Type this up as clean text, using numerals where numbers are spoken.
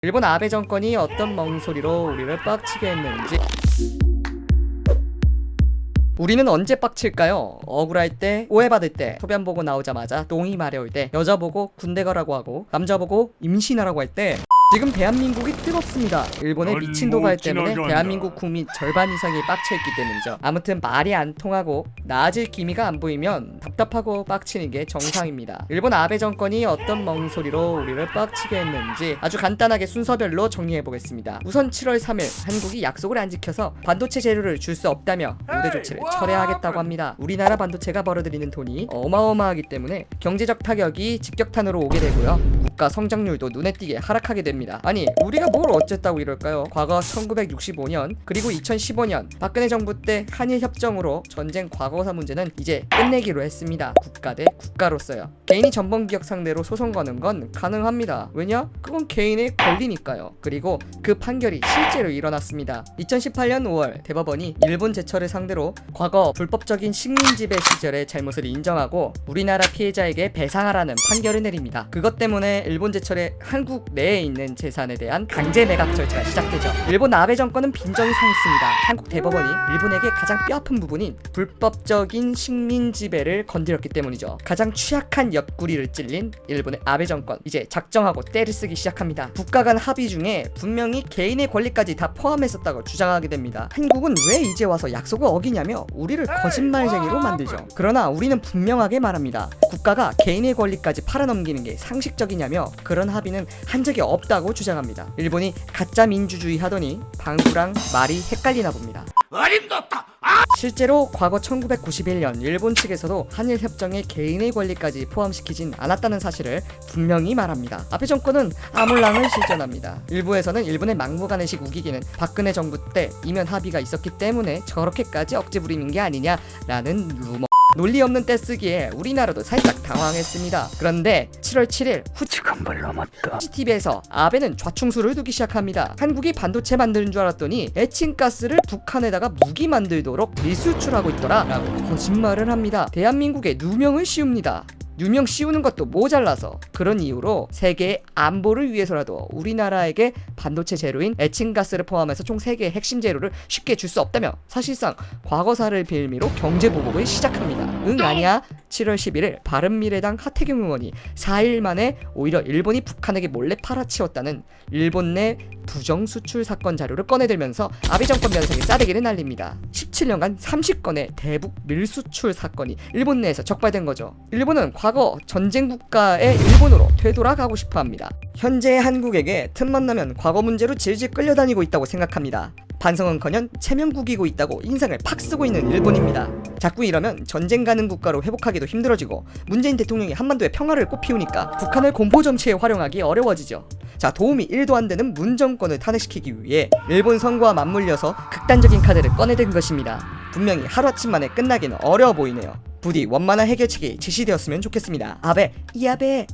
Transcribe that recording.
일본 아베 정권이 어떤 멍소리로 우리를 빡치게 했는지. 우리는 언제 빡칠까요? 억울할 때, 오해받을 때, 소변 보고 나오자마자 똥이 마려울 때, 여자 보고 군대 가라고 하고, 남자 보고 임신하라고 할 때. 지금 대한민국이 뜨겁습니다. 일본의 미친 도발 때문에 대한민국 국민 절반 이상이 빡쳐있기 때문이죠. 아무튼 말이 안 통하고 나아질 기미가 안 보이면 답답하고 빡치는 게 정상입니다. 일본 아베 정권이 어떤 멍소리로 우리를 빡치게 했는지 아주 간단하게 순서별로 정리해보겠습니다. 우선 7월 3일 한국이 약속을 안 지켜서 반도체 재료를 줄 수 없다며 우대 조치를 철회하겠다고 합니다. 우리나라 반도체가 벌어들이는 돈이 어마어마하기 때문에 경제적 타격이 직격탄으로 오게 되고요. 국가 성장률도 눈에 띄게 하락하게 됩니다. 아니 우리가 뭘 어쨌다고 이럴까요? 과거 1965년 그리고 2015년 박근혜 정부 때 한일 협정으로 전쟁 과거사 문제는 이제 끝내기로 했습니다. 국가 대 국가로서요. 개인이 전범기업 상대로 소송 거는 건 가능합니다. 왜냐? 그건 개인의 권리니까요. 그리고 그 판결이 실제로 일어났습니다. 2018년 5월 대법원이 일본 제철을 상대로 과거 불법적인 식민 지배 시절의 잘못을 인정하고 우리나라 피해자에게 배상하라는 판결을 내립니다. 그것 때문에 일본 제철의 한국 내에 있는 재산에 대한 강제 매각 절차가 시작되죠. 일본 아베 정권은 빈정이 상했습니다. 한국 대법원이 일본에게 가장 뼈아픈 부분인 불법적인 식민 지배를 건드렸기 때문이죠. 가장 취약한 옆구리를 찔린 일본의 아베 정권, 이제 작정하고 때를 쓰기 시작합니다. 국가 간 합의 중에 분명히 개인의 권리까지 다 포함했었다고 주장하게 됩니다. 한국은 왜 이제 와서 약속을 어기냐며 우리를 거짓말쟁이로 만들죠. 그러나 우리는 분명하게 말합니다. 국가가 개인의 권리까지 팔아넘기는 게 상식적이냐며 그런 합의는 한 적이 없다고 주장합니다. 일본이 가짜 민주주의 하더니 방구랑 말이 헷갈리나 봅니다. 어림도 없다! 실제로 과거 1991년 일본 측에서도 한일 협정에 개인의 권리까지 포함시키진 않았다는 사실을 분명히 말합니다. 아베 정권은 아몰랑을 실전합니다. 일부에서는 일본의 막무가내식 우기기는 박근혜 정부 때 이면 합의가 있었기 때문에 저렇게까지 억지 부리는 게 아니냐라는 루머. 논리 없는 떼쓰기에 우리나라도 살짝 당황했습니다. 그런데 7월 7일 지금벌 넘었다. TV에서 아베는 좌충수를 두기 시작합니다. 한국이 반도체 만드는 줄 알았더니 에칭가스를 북한에다가 무기 만들도록 밀수출하고 있더라 라고 거짓말을 합니다. 대한민국에 누명을 씌웁니다. 누명 씌우는 것도 모자라서 그런 이유로 세계의 안보를 위해서라도 우리나라에게 반도체 재료인 에칭가스를 포함해서 총 3개의 핵심 재료를 쉽게 줄 수 없다며 사실상 과거사를 빌미로 경제보복을 시작합니다. 응 아니야? 7월 11일 바른미래당 하태경 의원이 4일 만에 오히려 일본이 북한에게 몰래 팔아치웠다는 일본 내 부정수출 사건 자료를 꺼내들면서 아베 정권 면상에 싸대기를 날립니다. 17년간 30건의 대북 밀수출 사건이 일본 내에서 적발된 거죠. 일본은 과거 전쟁 국가의 일본으로 되돌아가고 싶어합니다. 현재 한국에게 틈만 나면 과거 문제로 질질 끌려다니고 있다고 생각합니다. 반성은커녕 체면구기고 있다고 인상을 팍 쓰고 있는 일본입니다. 자꾸 이러면 전쟁 가는 국가로 회복하기도 힘들어지고 문재인 대통령이 한반도의 평화를 꽃피우니까 북한을 공포 정치에 활용하기 어려워지죠. 자, 도움이 1도 안 되는 문 정권을 탄핵시키기 위해 일본 선거와 맞물려서 극단적인 카드를 꺼내든 것입니다. 분명히 하루아침 만에 끝나기는 어려워 보이네요. 부디 원만한 해결책이 제시되었으면 좋겠습니다. 아베, 이 아베.